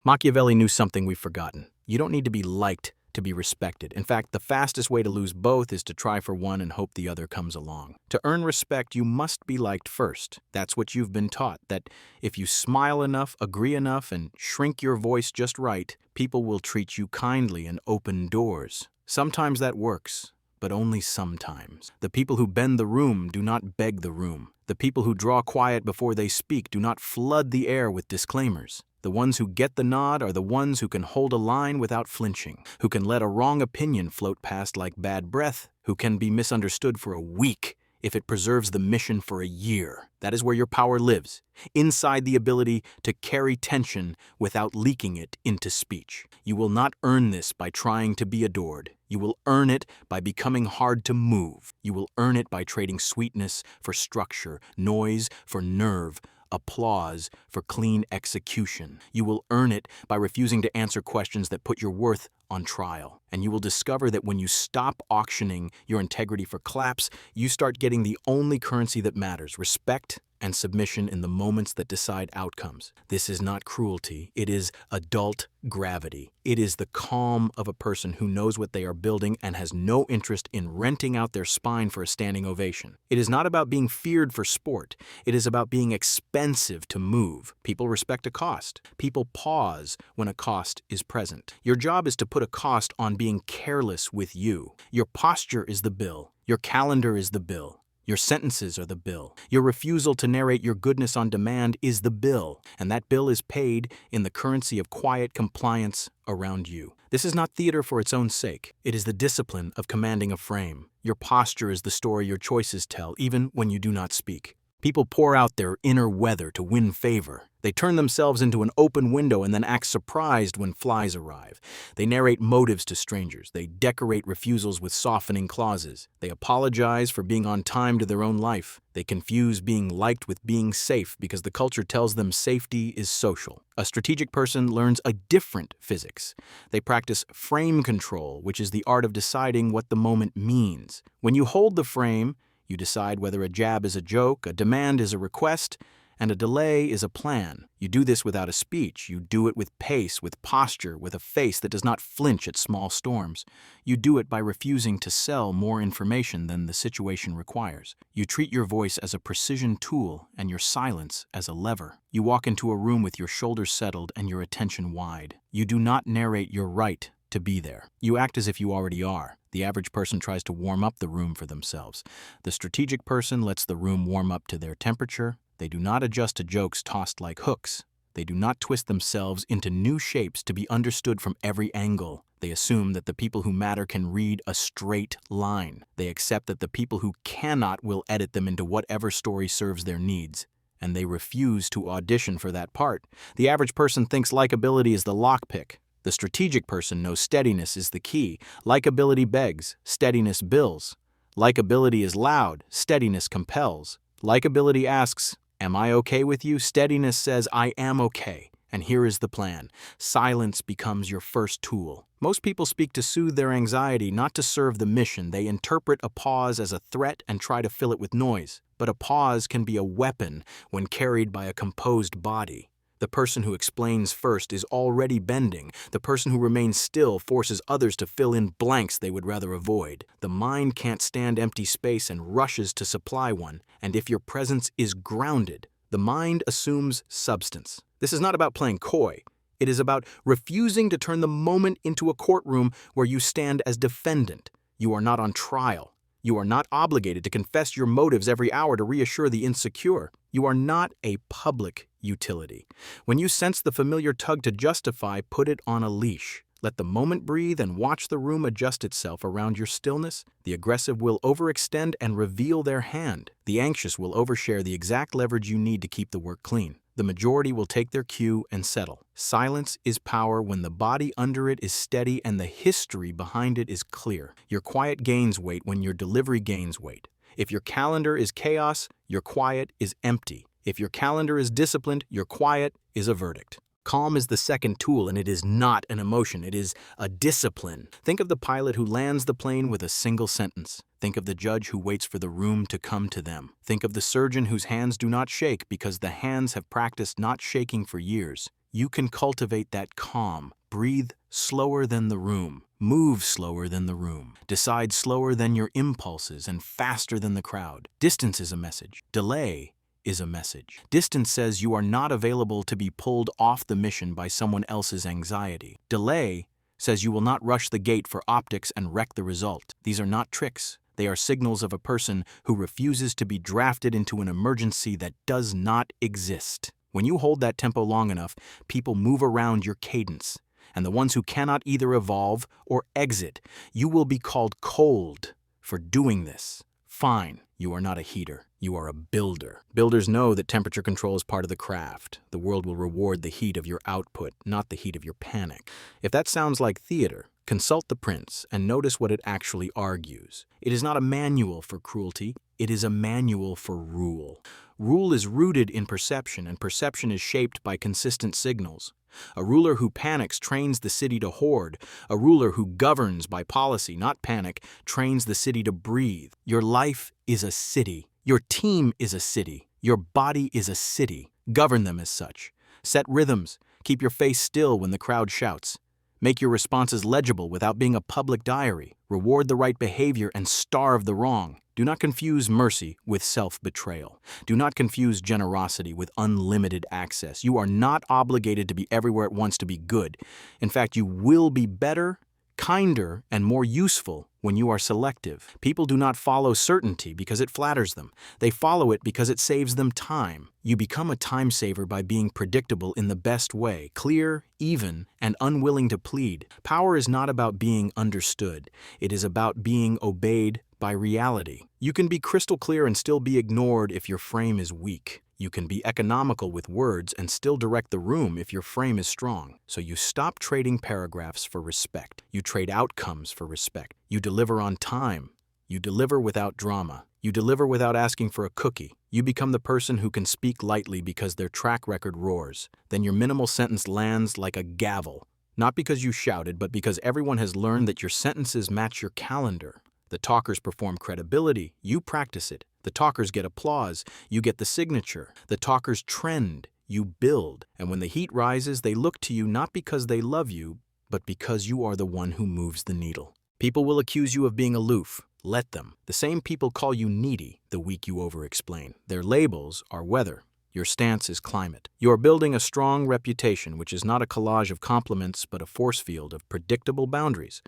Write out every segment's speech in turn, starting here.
Machiavelli knew something we've forgotten. You don't need to be liked to be respected. In fact, the fastest way to lose both is to try for one and hope the other comes along. To earn respect, you must be liked first. That's what you've been taught, that if you smile enough, agree enough, and shrink your voice just right, people will treat you kindly and open doors. Sometimes that works, but only sometimes. The people who bend the room do not beg the room. The people who draw quiet before they speak do not flood the air with disclaimers. The ones who get the nod are the ones who can hold a line without flinching, who can let a wrong opinion float past like bad breath, who can be misunderstood for a week if it preserves the mission for a year. That is where your power lives, inside the ability to carry tension without leaking it into speech. You will not earn this by trying to be adored. You will earn it by becoming hard to move. You will earn it by trading sweetness for structure, noise for nerve, applause for clean execution. You will earn it by refusing to answer questions that put your worth on trial. And you will discover that when you stop auctioning your integrity for claps, you start getting the only currency that matters: respect and submission in the moments that decide outcomes. This is not cruelty. It is adult gravity. It is the calm of a person who knows what they are building and has no interest in renting out their spine for a standing ovation. It is not about being feared for sport. It is about being expensive to move. People respect a cost. People pause when a cost is present. Your job is to put a cost on being careless with you. Your posture is the bill. Your calendar is the bill. Your sentences are the bill. Your refusal to narrate your goodness on demand is the bill, and that bill is paid in the currency of quiet compliance around you. This is not theater for its own sake. It is the discipline of commanding a frame. Your posture is the story your choices tell, even when you do not speak. People pour out their inner weather to win favor. They turn themselves into an open window and then act surprised when flies arrive. They narrate motives to strangers. They decorate refusals with softening clauses. They apologize for being on time to their own life. They confuse being liked with being safe because the culture tells them safety is social. A strategic person learns a different physics. They practice frame control, which is the art of deciding what the moment means. When you hold the frame, you decide whether a jab is a joke, a demand is a request, and a delay is a plan. You do this without a speech. You do it with pace, with posture, with a face that does not flinch at small storms. You do it by refusing to sell more information than the situation requires. You treat your voice as a precision tool and your silence as a lever. You walk into a room with your shoulders settled and your attention wide. You do not narrate your right to be there. You act as if you already are. The average person tries to warm up the room for themselves. The strategic person lets the room warm up to their temperature. They do not adjust to jokes tossed like hooks. They do not twist themselves into new shapes to be understood from every angle. They assume that the people who matter can read a straight line. They accept that the people who cannot will edit them into whatever story serves their needs. And they refuse to audition for that part. The average person thinks likability is the lockpick. The strategic person knows steadiness is the key. Likability begs, steadiness bills. Likability is loud, steadiness compels. Likability asks, "Am I okay with you?" Steadiness says, "I am okay." And here is the plan. Silence becomes your first tool. Most people speak to soothe their anxiety, not to serve the mission. They interpret a pause as a threat and try to fill it with noise. But a pause can be a weapon when carried by a composed body. The person who explains first is already bending. The person who remains still forces others to fill in blanks they would rather avoid. The mind can't stand empty space and rushes to supply one. And if your presence is grounded, the mind assumes substance. This is not about playing coy. It is about refusing to turn the moment into a courtroom where you stand as defendant. You are not on trial. You are not obligated to confess your motives every hour to reassure the insecure. You are not a public utility. When you sense the familiar tug to justify, put it on a leash. Let the moment breathe and watch the room adjust itself around your stillness. The aggressive will overextend and reveal their hand. The anxious will overshare the exact leverage you need to keep the work clean. The majority will take their cue and settle. Silence is power when the body under it is steady and the history behind it is clear. Your quiet gains weight when your delivery gains weight. If your calendar is chaos, your quiet is empty. If your calendar is disciplined, your quiet is a verdict. Calm is the second tool, and it is not an emotion. It is a discipline. Think of the pilot who lands the plane with a single sentence. Think of the judge who waits for the room to come to them. Think of the surgeon whose hands do not shake because the hands have practiced not shaking for years. you can cultivate that calm. Breathe slower than the room. Move slower than the room. Decide slower than your impulses and faster than the crowd. Distance is a message. Delay is a message. Distance says you are not available to be pulled off the mission by someone else's anxiety. Delay says you will not rush the gate for optics and wreck the result. These are not tricks. They are signals of a person who refuses to be drafted into an emergency that does not exist. When you hold that tempo long enough, people move around your cadence. And the ones who cannot either evolve or exit, you will be called cold for doing this. Fine, you are not a heater. You are a builder. Builders know that temperature control is part of the craft. The world will reward the heat of your output, not the heat of your panic. If that sounds like theater, consult the Prince and notice what it actually argues. It is not a manual for cruelty. It is a manual for rule. Rule is rooted in perception, and perception is shaped by consistent signals. A ruler who panics trains the city to hoard. A ruler who governs by policy, not panic, trains the city to breathe. Your life is a city. Your team is a city. Your body is a city. Govern them as such. Set rhythms. Keep your face still when the crowd shouts. Make your responses legible without being a public diary. Reward the right behavior and starve the wrong. Do not confuse mercy with self-betrayal. Do not confuse generosity with unlimited access. You are not obligated to be everywhere at once to be good. In fact, you will be better, kinder, and more useful when you are selective. People do not follow certainty because it flatters them. They follow it because it saves them time. You become a time saver by being predictable in the best way, clear, even, and unwilling to plead. Power is not about being understood. It is about being obeyed by reality. You can be crystal clear and still be ignored if your frame is weak. You can be economical with words and still direct the room if your frame is strong. So you stop trading paragraphs for respect. You trade outcomes for respect. You deliver on time. You deliver without drama. You deliver without asking for a cookie. You become the person who can speak lightly because their track record roars. Then your minimal sentence lands like a gavel. Not because you shouted, but because everyone has learned that your sentences match your calendar. The talkers perform credibility. You practice it. The talkers get applause. You get the signature. The talkers trend. You build. And when the heat rises, they look to you not because they love you, but because you are the one who moves the needle. People will accuse you of being aloof. Let them. The same people call you needy the week you over-explain. Their labels are weather. Your stance is climate. You are building a strong reputation, which is not a collage of compliments, but a force field of predictable boundaries.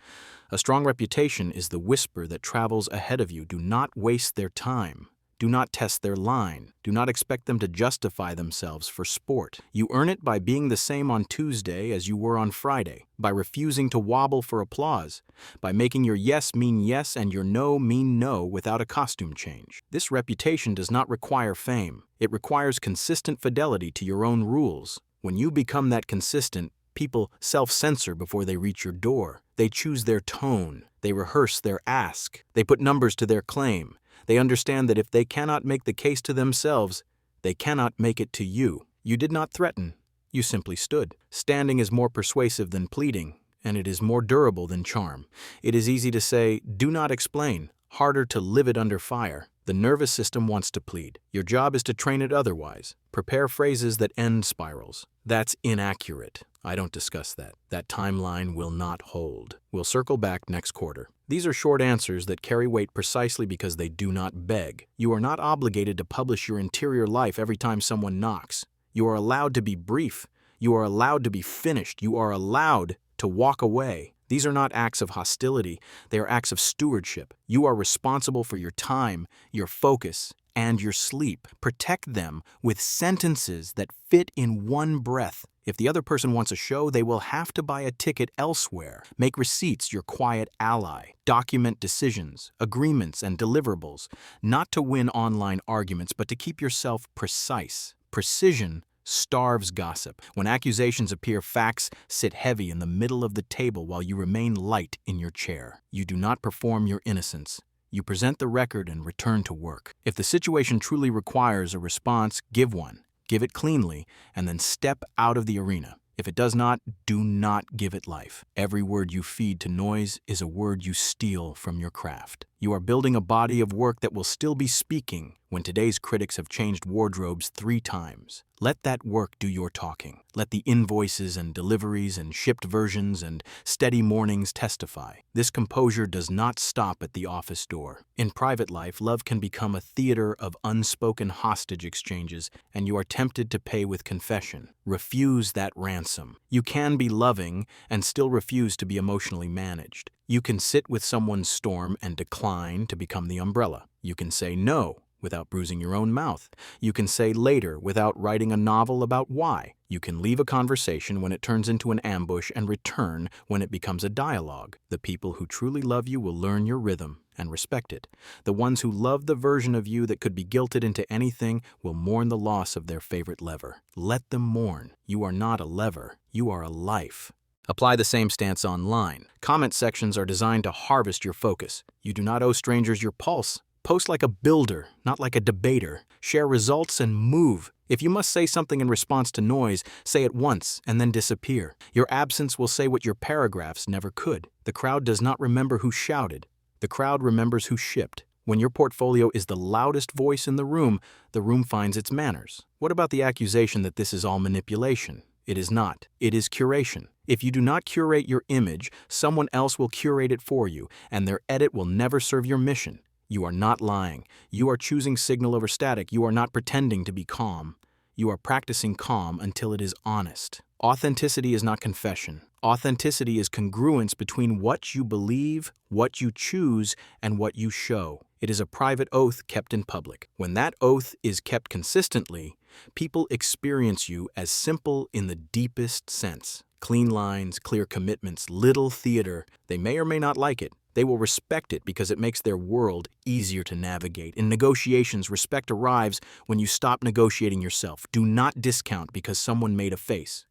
A strong reputation is the whisper that travels ahead of you. Do not waste their time. Do not test their line. Do not expect them to justify themselves for sport. You earn it by being the same on Tuesday as you were on Friday, by refusing to wobble for applause, by making your yes mean yes and your no mean no without a costume change. This reputation does not require fame. It requires consistent fidelity to your own rules. When you become that consistent, people self-censor before they reach your door. They choose their tone. They rehearse their ask. They put numbers to their claim. They understand that if they cannot make the case to themselves, they cannot make it to you. You did not threaten. You simply stood. Standing is more persuasive than pleading, and it is more durable than charm. It is easy to say, do not explain, harder to live it under fire. The nervous system wants to plead. Your job is to train it otherwise. Prepare phrases that end spirals. That's inaccurate. I don't discuss that. That timeline will not hold. We'll circle back next quarter. These are short answers that carry weight precisely because they do not beg. You are not obligated to publish your interior life every time someone knocks. You are allowed to be brief. You are allowed to be finished. You are allowed to walk away. These are not acts of hostility. They are acts of stewardship. You are responsible for your time, your focus, and your sleep. Protect them with sentences that fit in one breath. If the other person wants a show, they will have to buy a ticket elsewhere. Make receipts your quiet ally. Document decisions, agreements, and deliverables, not to win online arguments, but to keep yourself precise. Precision starves gossip. When accusations appear, facts sit heavy in the middle of the table while you remain light in your chair. You do not perform your innocence. You present the record and return to work. If the situation truly requires a response, give one. Give it cleanly, and then step out of the arena. If it does not, do not give it life. Every word you feed to noise is a word you steal from your craft. You are building a body of work that will still be speaking when today's critics have changed wardrobes 3 times. Let that work do your talking. Let the invoices and deliveries and shipped versions and steady mornings testify. This composure does not stop at the office door. In private life, love can become a theater of unspoken hostage exchanges, and you are tempted to pay with confession. Refuse that ransom. You can be loving and still refuse to be emotionally managed. You can sit with someone's storm and decline to become the umbrella. You can say no without bruising your own mouth. You can say later without writing a novel about why. You can leave a conversation when it turns into an ambush and return when it becomes a dialogue. The people who truly love you will learn your rhythm and respect it. The ones who love the version of you that could be guilted into anything will mourn the loss of their favorite lever. Let them mourn. You are not a lever. You are a life. Apply the same stance online. Comment sections are designed to harvest your focus. You do not owe strangers your pulse. Post like a builder, not like a debater. Share results and move. If you must say something in response to noise, say it once and then disappear. Your absence will say what your paragraphs never could. The crowd does not remember who shouted. The crowd remembers who shipped. When your portfolio is the loudest voice in the room finds its manners. What about the accusation that this is all manipulation? It is not. It is curation. If you do not curate your image, someone else will curate it for you, and their edit will never serve your mission. You are not lying. You are choosing signal over static. You are not pretending to be calm. You are practicing calm until it is honest. Authenticity is not confession. Authenticity is congruence between what you believe, what you choose, and what you show. It is a private oath kept in public. When that oath is kept consistently, people experience you as simple in the deepest sense. Clean lines, clear commitments, little theater. They may or may not like it. They will respect it because it makes their world easier to navigate. In negotiations, respect arrives when you stop negotiating yourself. Do not discount because someone made a face.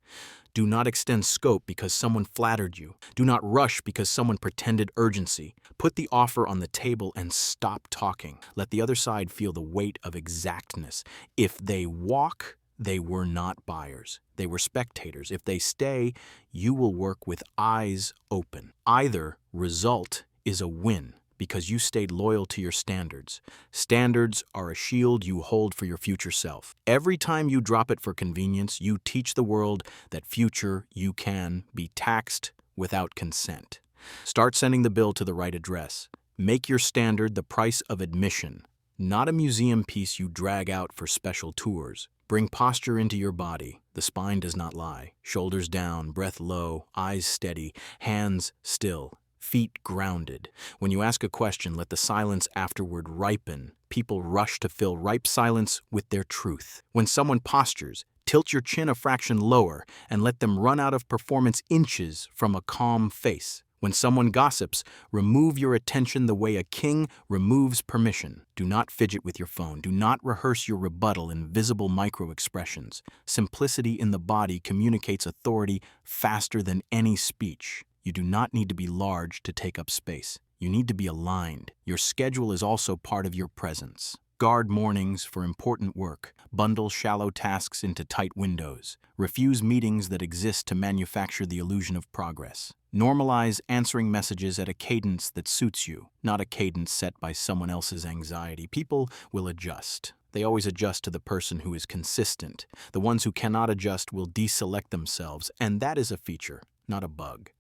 Do not extend scope because someone flattered you. Do not rush because someone pretended urgency. Put the offer on the table and stop talking. Let the other side feel the weight of exactness. If they walk, they were not buyers. They were spectators. If they stay, you will work with eyes open. Either result is a win because you stayed loyal to your standards. Standards are a shield you hold for your future self. Every time you drop it for convenience, you teach the world that future you can be taxed without consent. Start sending the bill to the right address. Make your standard the price of admission, not a museum piece you drag out for special tours. Bring posture into your body. The spine does not lie. Shoulders down, breath low, eyes steady, hands still. Feet grounded. When you ask a question, let the silence afterward ripen. People rush to fill ripe silence with their truth. When someone postures, tilt your chin a fraction lower and let them run out of performance inches from a calm face. When someone gossips, remove your attention the way a king removes permission. Do not fidget with your phone. Do not rehearse your rebuttal in visible micro-expressions. Simplicity in the body communicates authority faster than any speech. You do not need to be large to take up space. You need to be aligned. Your schedule is also part of your presence. Guard mornings for important work. Bundle shallow tasks into tight windows. Refuse meetings that exist to manufacture the illusion of progress. Normalize answering messages at a cadence that suits you, not a cadence set by someone else's anxiety. People will adjust. They always adjust to the person who is consistent. The ones who cannot adjust will deselect themselves, and that is a feature, not a bug.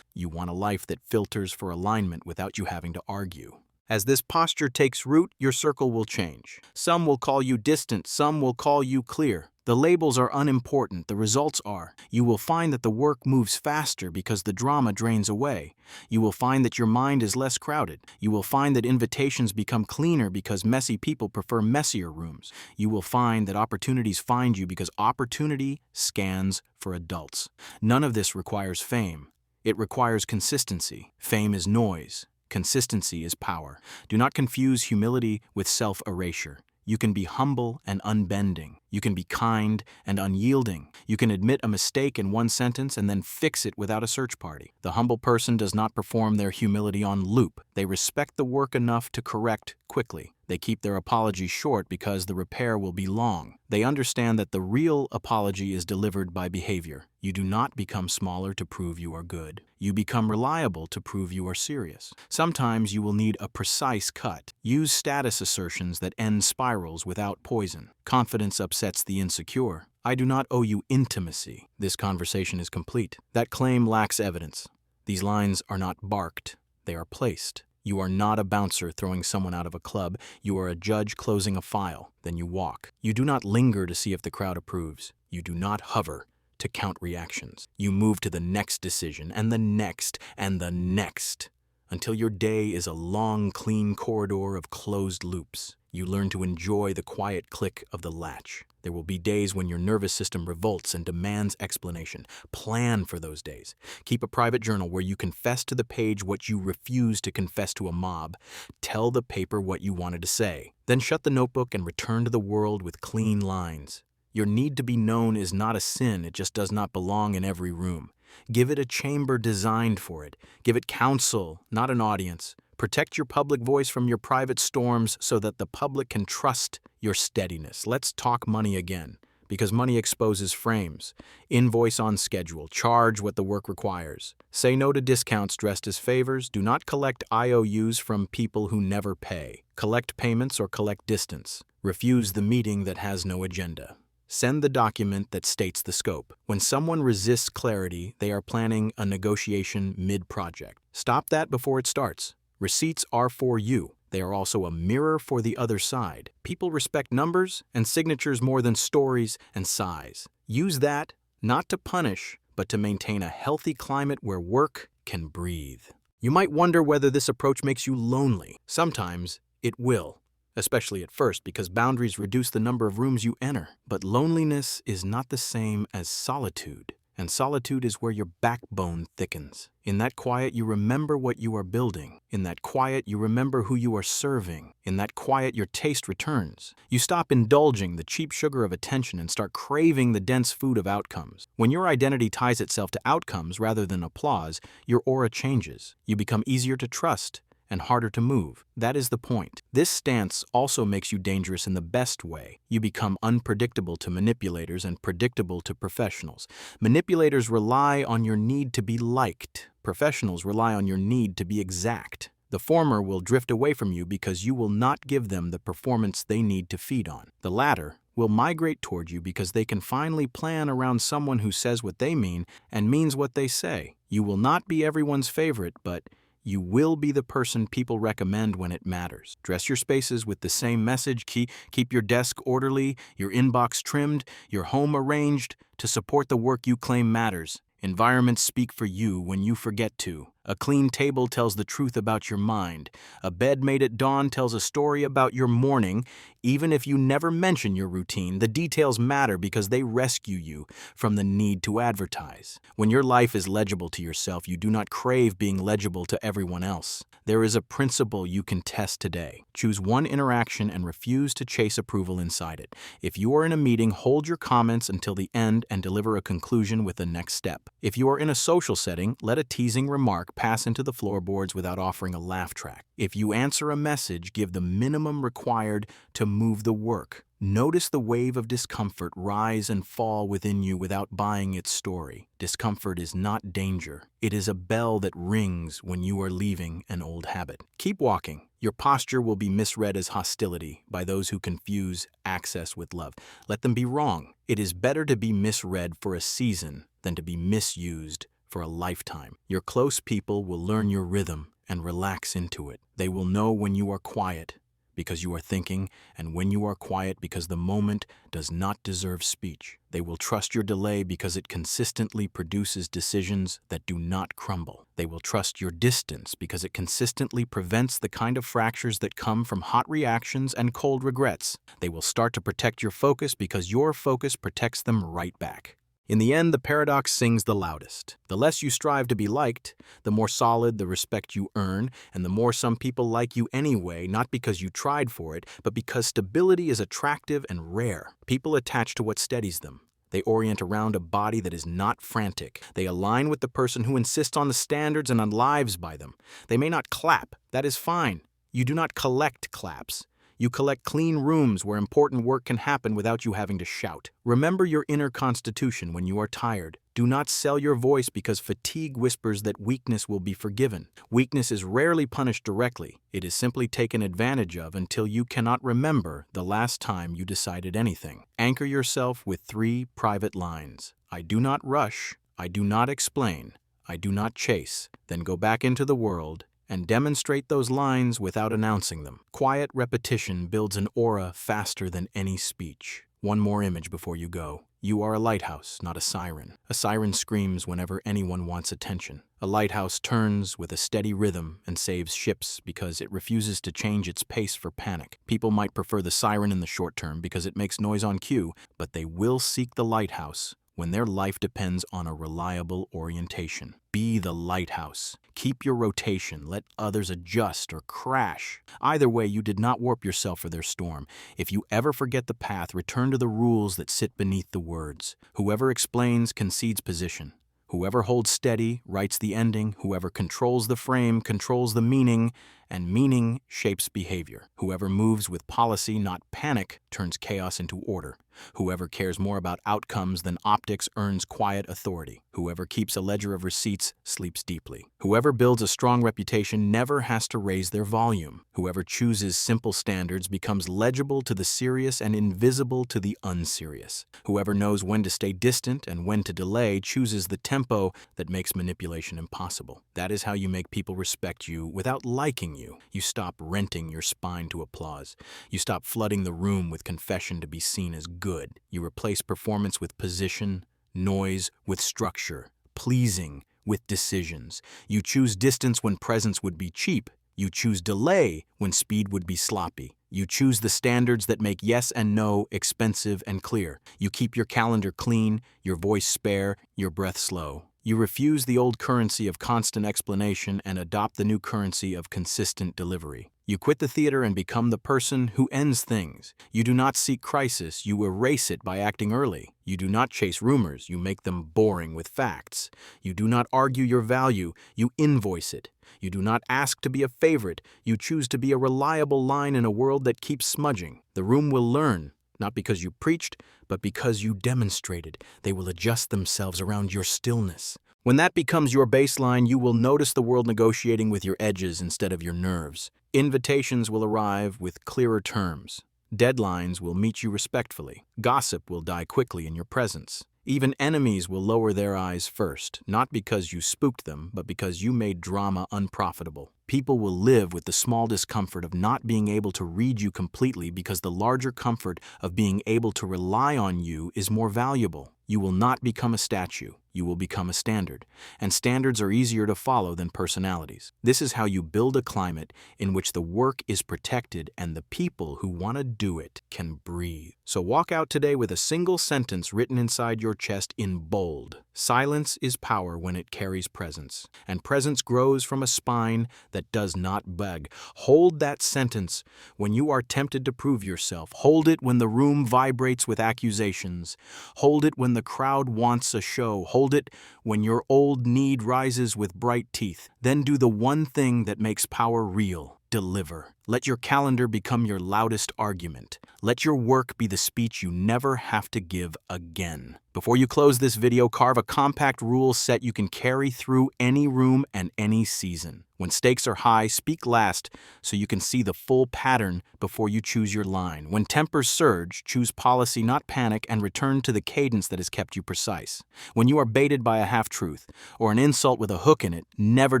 You want a life that filters for alignment without you having to argue. As this posture takes root, your circle will change. Some will call you distant, some will call you clear. The labels are unimportant, the results are. You will find that the work moves faster because the drama drains away. You will find that your mind is less crowded. You will find that invitations become cleaner because messy people prefer messier rooms. You will find that opportunities find you because opportunity scans for adults. None of this requires fame. It requires consistency. Fame is noise. Consistency is power. Do not confuse humility with self-erasure. You can be humble and unbending. You can be kind and unyielding. You can admit a mistake in one sentence and then fix it without a search party. The humble person does not perform their humility on loop. They respect the work enough to correct quickly. They keep their apology short because the repair will be long. They understand that the real apology is delivered by behavior. You do not become smaller to prove you are good. You become reliable to prove you are serious. Sometimes you will need a precise cut. Use status assertions that end spirals without poison. Confidence upsets the insecure. I do not owe you intimacy. This conversation is complete. That claim lacks evidence. These lines are not barked. They are placed. You are not a bouncer throwing someone out of a club. You are a judge closing a file. Then you walk. You do not linger to see if the crowd approves. You do not hover to count reactions. You move to the next decision and the next and the next until your day is a long, clean corridor of closed loops. You learn to enjoy the quiet click of the latch. There will be days when your nervous system revolts and demands explanation. Plan for those days. Keep a private journal where you confess to the page what you refuse to confess to a mob. Tell the paper what you wanted to say. Then shut the notebook and return to the world with clean lines. Your need to be known is not a sin, it just does not belong in every room. Give it a chamber designed for it. Give it counsel, not an audience. Protect your public voice from your private storms so that the public can trust your steadiness. Let's talk money again, because money exposes frames. Invoice on schedule. Charge what the work requires. Say no to discounts dressed as favors. Do not collect IOUs from people who never pay. Collect payments or collect distance. Refuse the meeting that has no agenda. Send the document that states the scope. When someone resists clarity, they are planning a negotiation mid-project. Stop that before it starts. Receipts are for you. They are also a mirror for the other side. People respect numbers and signatures more than stories and size. Use that not to punish, but to maintain a healthy climate where work can breathe. You might wonder whether this approach makes you lonely. Sometimes it will. Especially at first, because boundaries reduce the number of rooms you enter. But loneliness is not the same as solitude, and solitude is where your backbone thickens. In that quiet, you remember what you are building. In that quiet, you remember who you are serving. In that quiet, your taste returns. You stop indulging the cheap sugar of attention and start craving the dense food of outcomes. When your identity ties itself to outcomes rather than applause, your aura changes. You become easier to trust and harder to move. That is the point. This stance also makes you dangerous in the best way. You become unpredictable to manipulators and predictable to professionals. Manipulators rely on your need to be liked. Professionals rely on your need to be exact. The former will drift away from you because you will not give them the performance they need to feed on. The latter will migrate toward you because they can finally plan around someone who says what they mean and means what they say. You will not be everyone's favorite, but you will be the person people recommend when it matters. Dress your spaces with the same message. Keep your desk orderly, your inbox trimmed, your home arranged to support the work you claim matters. Environments speak for you when you forget to. A clean table tells the truth about your mind. A bed made at dawn tells a story about your morning. Even if you never mention your routine, the details matter because they rescue you from the need to advertise. When your life is legible to yourself, you do not crave being legible to everyone else. There is a principle you can test today. Choose one interaction and refuse to chase approval inside it. If you are in a meeting, hold your comments until the end and deliver a conclusion with the next step. If you are in a social setting, let a teasing remark pass into the floorboards without offering a laugh track. If you answer a message, give the minimum required to move the work. Notice the wave of discomfort rise and fall within you without buying its story. Discomfort is not danger. It is a bell that rings when you are leaving an old habit. Keep walking. Your posture will be misread as hostility by those who confuse access with love. Let them be wrong. It is better to be misread for a season than to be misused for a lifetime. Your close people will learn your rhythm and relax into it. They will know when you are quiet because you are thinking, and when you are quiet because the moment does not deserve speech. They will trust your delay because it consistently produces decisions that do not crumble. They will trust your distance because it consistently prevents the kind of fractures that come from hot reactions and cold regrets. They will start to protect your focus because your focus protects them right back. In the end, the paradox sings the loudest. The less you strive to be liked, the more solid the respect you earn, and the more some people like you anyway, not because you tried for it, but because stability is attractive and rare. People attach to what steadies them. They orient around a body that is not frantic. They align with the person who insists on the standards and on lives by them. They may not clap. That is fine. You do not collect claps. You collect clean rooms where important work can happen without you having to shout. Remember your inner constitution when you are tired. Do not sell your voice because fatigue whispers that weakness will be forgiven. Weakness is rarely punished directly. It is simply taken advantage of until you cannot remember the last time you decided anything. Anchor yourself with 3 private lines. I do not rush. I do not explain. I do not chase. Then go back into the world and demonstrate those lines without announcing them. Quiet repetition builds an aura faster than any speech. One more image before you go. You are a lighthouse, not a siren. A siren screams whenever anyone wants attention. A lighthouse turns with a steady rhythm and saves ships because it refuses to change its pace for panic. People might prefer the siren in the short term because it makes noise on cue, but they will seek the lighthouse when their life depends on a reliable orientation. Be the lighthouse. Keep your rotation. Let others adjust or crash. Either way, you did not warp yourself for their storm. If you ever forget the path, return to the rules that sit beneath the words. Whoever explains concedes position. Whoever holds steady writes the ending. Whoever controls the frame controls the meaning, and meaning shapes behavior. Whoever moves with policy, not panic, turns chaos into order. Whoever cares more about outcomes than optics earns quiet authority. Whoever keeps a ledger of receipts sleeps deeply. Whoever builds a strong reputation never has to raise their volume. Whoever chooses simple standards becomes legible to the serious and invisible to the unserious. Whoever knows when to stay distant and when to delay chooses the tempo that makes manipulation impossible. That is how you make people respect you without liking you. You stop renting your spine to applause. You stop flooding the room with confession to be seen as good. You replace performance with position, noise with structure, pleasing with decisions. You choose distance when presence would be cheap. You choose delay when speed would be sloppy. You choose the standards that make yes and no expensive and clear. You keep your calendar clean, your voice spare, your breath slow. You refuse the old currency of constant explanation and adopt the new currency of consistent delivery. You quit the theater and become the person who ends things. You do not seek crisis, you erase it by acting early. You do not chase rumors, you make them boring with facts. You do not argue your value, you invoice it. You do not ask to be a favorite, you choose to be a reliable line in a world that keeps smudging. The room will learn. Not because you preached, but because you demonstrated. They will adjust themselves around your stillness. When that becomes your baseline, you will notice the world negotiating with your edges instead of your nerves. Invitations will arrive with clearer terms. Deadlines will meet you respectfully. Gossip will die quickly in your presence. Even enemies will lower their eyes first, not because you spooked them, but because you made drama unprofitable. People will live with the small discomfort of not being able to read you completely because the larger comfort of being able to rely on you is more valuable. You will not become a statue. You will become a standard. And standards are easier to follow than personalities. This is how you build a climate in which the work is protected and the people who want to do it can breathe. So walk out today with a single sentence written inside your chest in bold. Silence is power when it carries presence. And presence grows from a spine that does not beg. Hold that sentence when you are tempted to prove yourself. Hold it when the room vibrates with accusations. Hold it when the crowd wants a show. Hold it when your old need rises with bright teeth. Then do the one thing that makes power real. Deliver. Let your calendar become your loudest argument. Let your work be the speech you never have to give again. Before you close this video, carve a compact rule set you can carry through any room and any season. When stakes are high, speak last so you can see the full pattern before you choose your line. When tempers surge, choose policy, not panic, and return to the cadence that has kept you precise. When you are baited by a half-truth or an insult with a hook in it, never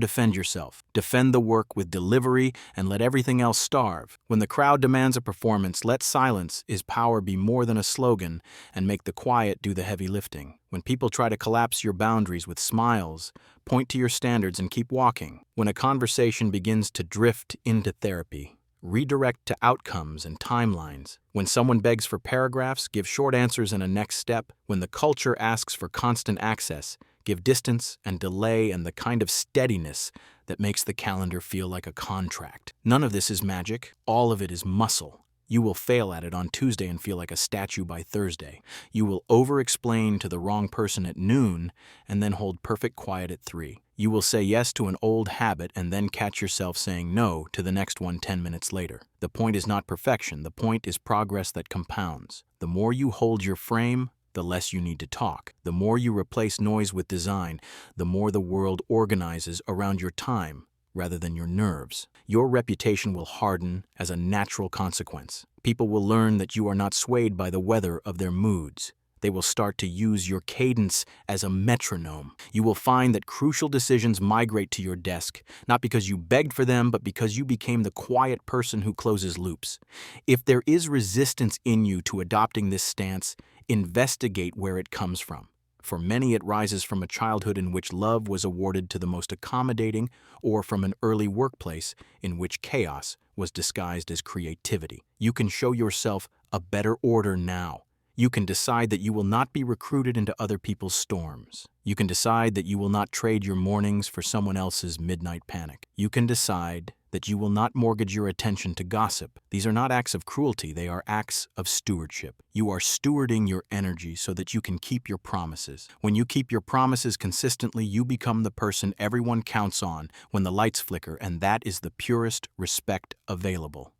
defend yourself. Defend the work with delivery and let everything else starve. When the crowd demands a performance, let silence is power be more than a slogan and make the quiet do the heavy lifting. When people try to collapse your boundaries with smiles, point to your standards and keep walking. When a conversation begins to drift into therapy, Redirect to outcomes and timelines. When someone begs for paragraphs, give short answers and a next step. When the culture asks for constant access, give distance and delay and the kind of steadiness that makes the calendar feel like a contract. None of this is magic. All of it is muscle. You will fail at it on Tuesday and feel like a statue by Thursday. You will over-explain to the wrong person at noon and then hold perfect quiet at 3. You will say yes to an old habit and then catch yourself saying no to the next one 10 minutes later. The point is not perfection. The point is progress that compounds. The more you hold your frame, the less you need to talk. The more you replace noise with design, the more the world organizes around your time rather than your nerves. Your reputation will harden as a natural consequence. People will learn that you are not swayed by the weather of their moods. They will start to use your cadence as a metronome. You will find that crucial decisions migrate to your desk, not because you begged for them, but because you became the quiet person who closes loops. If there is resistance in you to adopting this stance, investigate where it comes from. For many, it rises from a childhood in which love was awarded to the most accommodating, or from an early workplace in which chaos was disguised as creativity. You can show yourself a better order now. You can decide that you will not be recruited into other people's storms. You can decide that you will not trade your mornings for someone else's midnight panic. You can decide that you will not mortgage your attention to gossip. These are not acts of cruelty, they are acts of stewardship. You are stewarding your energy so that you can keep your promises. When you keep your promises consistently, you become the person everyone counts on when the lights flicker, and that is the purest respect available.